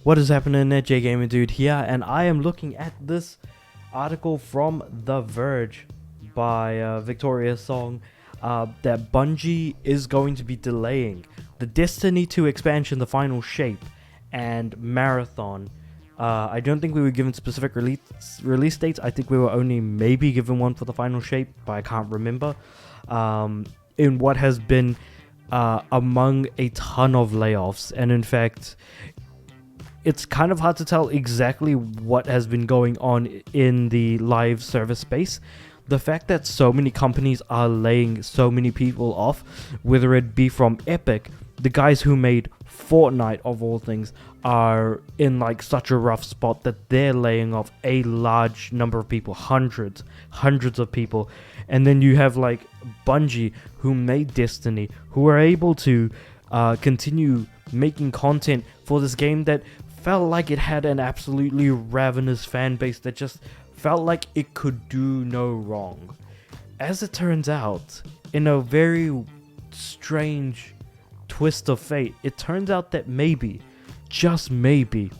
What is happening there? JGamer Dude here, and I am looking at this article from The Verge by Victoria Song that Bungie is going to be delaying the Destiny 2 expansion, The Final Shape, and Marathon. I don't think we were given specific release dates. I think we were only maybe given one for The Final Shape, but I can't remember. In what has been among a ton of layoffs, and in fact, it's kind of hard to tell exactly what has been going on in the live service space. The fact that so many companies are laying so many people off, whether it be from Epic, the guys who made Fortnite of all things, are in like such a rough spot that they're laying off a large number of people, hundreds of people. And then you have like Bungie, who made Destiny, who are able to continue making content for this game that felt like it had an absolutely ravenous fan base that just felt like it could do no wrong. As it turns out, in a very strange twist of fate, it turns out that maybe, just maybe,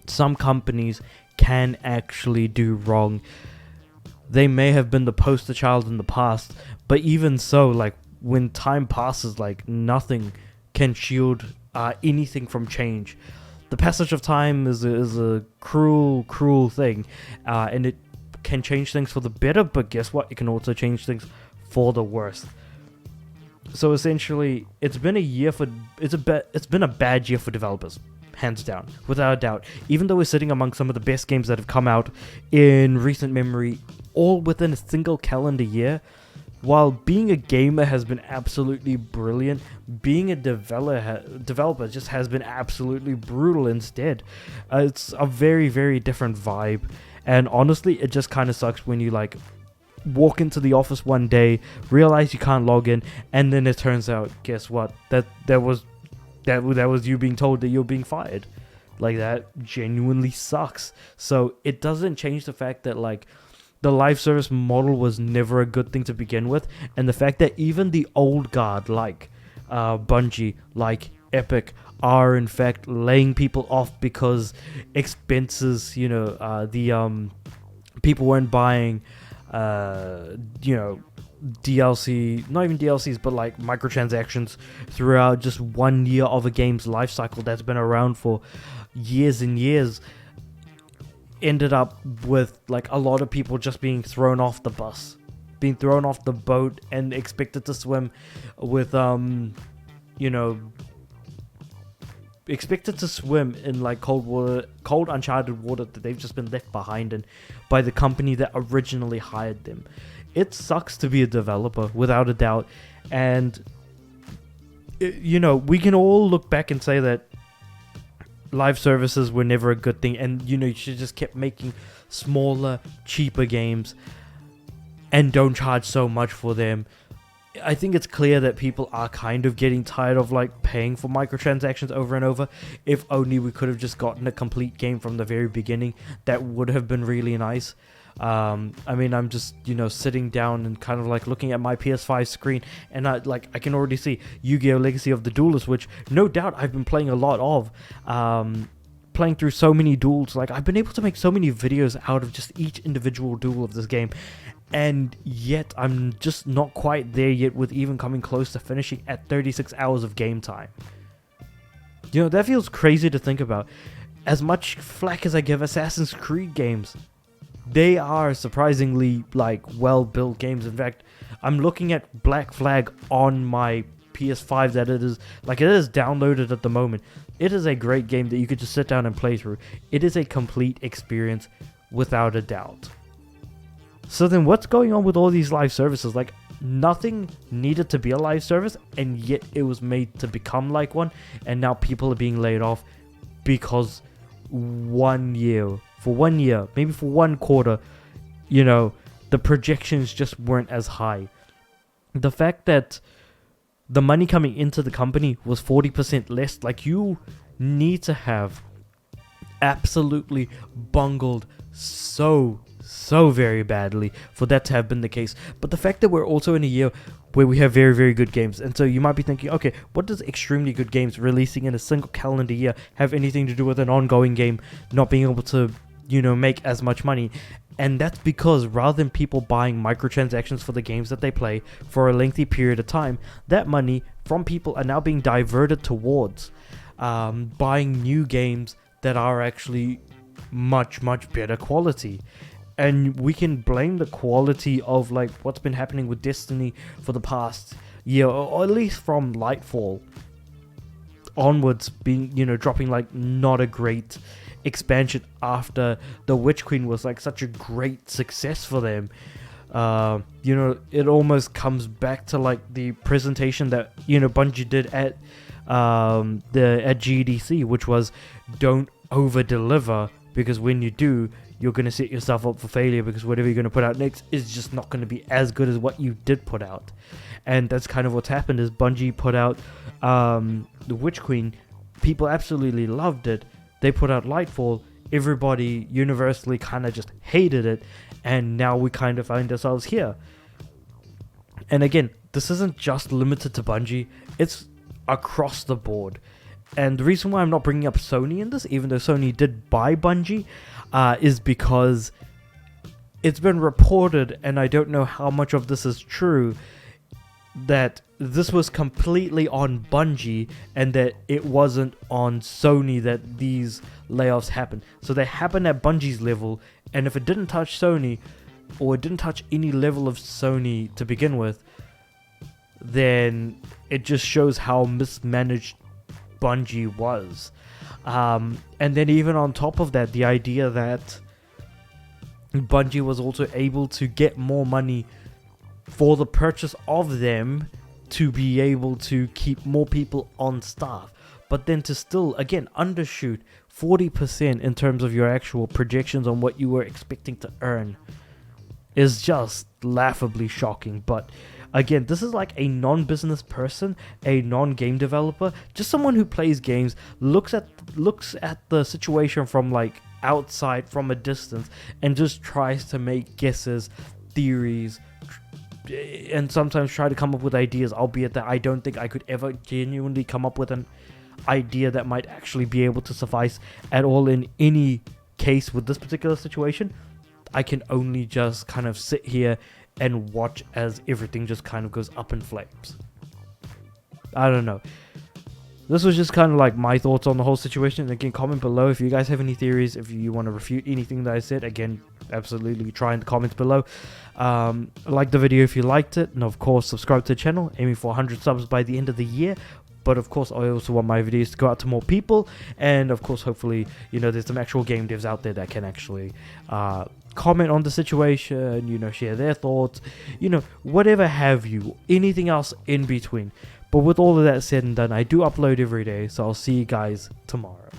some companies can actually do wrong. They may have been the poster child in the past, but even so, like, when time passes, like, nothing can shield anything from change. The passage of time is a cruel thing, and it can change things for the better, but guess what? It can also change things for the worse. So essentially, it's been a bad year for developers, hands down, without a doubt. Even though we're sitting among some of the best games that have come out in recent memory, all within a single calendar year, while being a gamer has been absolutely brilliant, being a developer just has been absolutely brutal instead. It's a very, very different vibe. And honestly, it just kind of sucks when you like walk into the office one day, realize you can't log in, and then it turns out, guess what? That was you being told that you're being fired. Like, that genuinely sucks. So it doesn't change the fact that like the live service model was never a good thing to begin with, and the fact that even the old guard like Bungie, like Epic, are in fact laying people off because expenses, the people weren't buying DLC, not even DLCs, but like microtransactions throughout just 1 year of a game's life cycle that's been around for years and years, ended up with like a lot of people just being thrown off the bus, being thrown off the boat, and expected to swim with expected to swim in like cold uncharted water that they've just been left behind in by the company that originally hired them. It sucks to be a developer, without a doubt, and we can all look back and say that live services were never a good thing, and you should just keep making smaller, cheaper games and don't charge so much for them. I think it's clear that people are kind of getting tired of like paying for microtransactions over and over. If only we could have just gotten a complete game from the very beginning, that would have been really nice. I'm just sitting down and kind of like looking at my PS5 screen, and I can already see Yu-Gi-Oh! Legacy of the Duelist, which no doubt I've been playing a lot of. Playing through so many duels, like I've been able to make so many videos out of just each individual duel of this game, and yet I'm just not quite there yet with even coming close to finishing at 36 hours of game time. That feels crazy to think about. As much flack as I give Assassin's Creed games, they are surprisingly like well-built games. In fact, I'm looking at Black Flag on my PS5 that it is downloaded at the moment. It is a great game that you could just sit down and play through. It is a complete experience, without a doubt. So then what's going on with all these live services? Like, nothing needed to be a live service, and yet it was made to become like one, and now people are being laid off because for 1 year, maybe for one quarter, the projections just weren't as high. The fact that the money coming into the company was 40% less, like, you need to have absolutely bungled so very badly for that to have been the case. But the fact that we're also in a year where we have very, very good games. And so you might be thinking, okay, what does extremely good games releasing in a single calendar year have anything to do with an ongoing game not being able to, make as much money? And that's because rather than people buying microtransactions for the games that they play for a lengthy period of time, that money from people are now being diverted towards buying new games that are actually much, much better quality. And we can blame the quality of like what's been happening with Destiny for the past year, or at least from Lightfall onwards being, dropping like not a great expansion after the Witch Queen was like such a great success for them. It almost comes back to like the presentation that Bungie did at GDC, which was don't over deliver, because when you do, you're going to set yourself up for failure, because whatever you're going to put out next is just not going to be as good as what you did put out. And that's kind of what's happened. Is Bungie put out the Witch Queen, people absolutely loved it. They put out Lightfall, everybody universally kind of just hated it, and now we kind of find ourselves here. And again, this isn't just limited to Bungie, it's across the board. And the reason why I'm not bringing up Sony in this, even though Sony did buy Bungie, is because it's been reported, and I don't know how much of this is true, that this was completely on Bungie and that it wasn't on Sony that these layoffs happened. So they happened at Bungie's level, and if it didn't touch Sony, or it didn't touch any level of Sony to begin with, then it just shows how mismanaged Bungie was. And then even on top of that, the idea that Bungie was also able to get more money for the purchase of them to be able to keep more people on staff, but then to still again undershoot 40% in terms of your actual projections on what you were expecting to earn is just laughably shocking. But again, this is like a non-business person, a non-game developer, just someone who plays games, looks at the situation from like outside, from a distance, and just tries to make guesses, theories, and sometimes try to come up with ideas, albeit that I don't think I could ever genuinely come up with an idea that might actually be able to suffice at all in any case with this particular situation. I can only just kind of sit here and watch as everything just kind of goes up in flames. I don't know. This was just kind of like my thoughts on the whole situation. Again, comment below if you guys have any theories, if you want to refute anything that I said. Again, absolutely try in the comments below. Like the video if you liked it, and of course subscribe to the channel, aiming for 100 subs by the end of the year. But of course, I also want my videos to go out to more people, and of course, hopefully, there's some actual game devs out there that can actually comment on the situation, share their thoughts, whatever have you, anything else in between. But with all of that said and done, I do upload every day, so I'll see you guys tomorrow.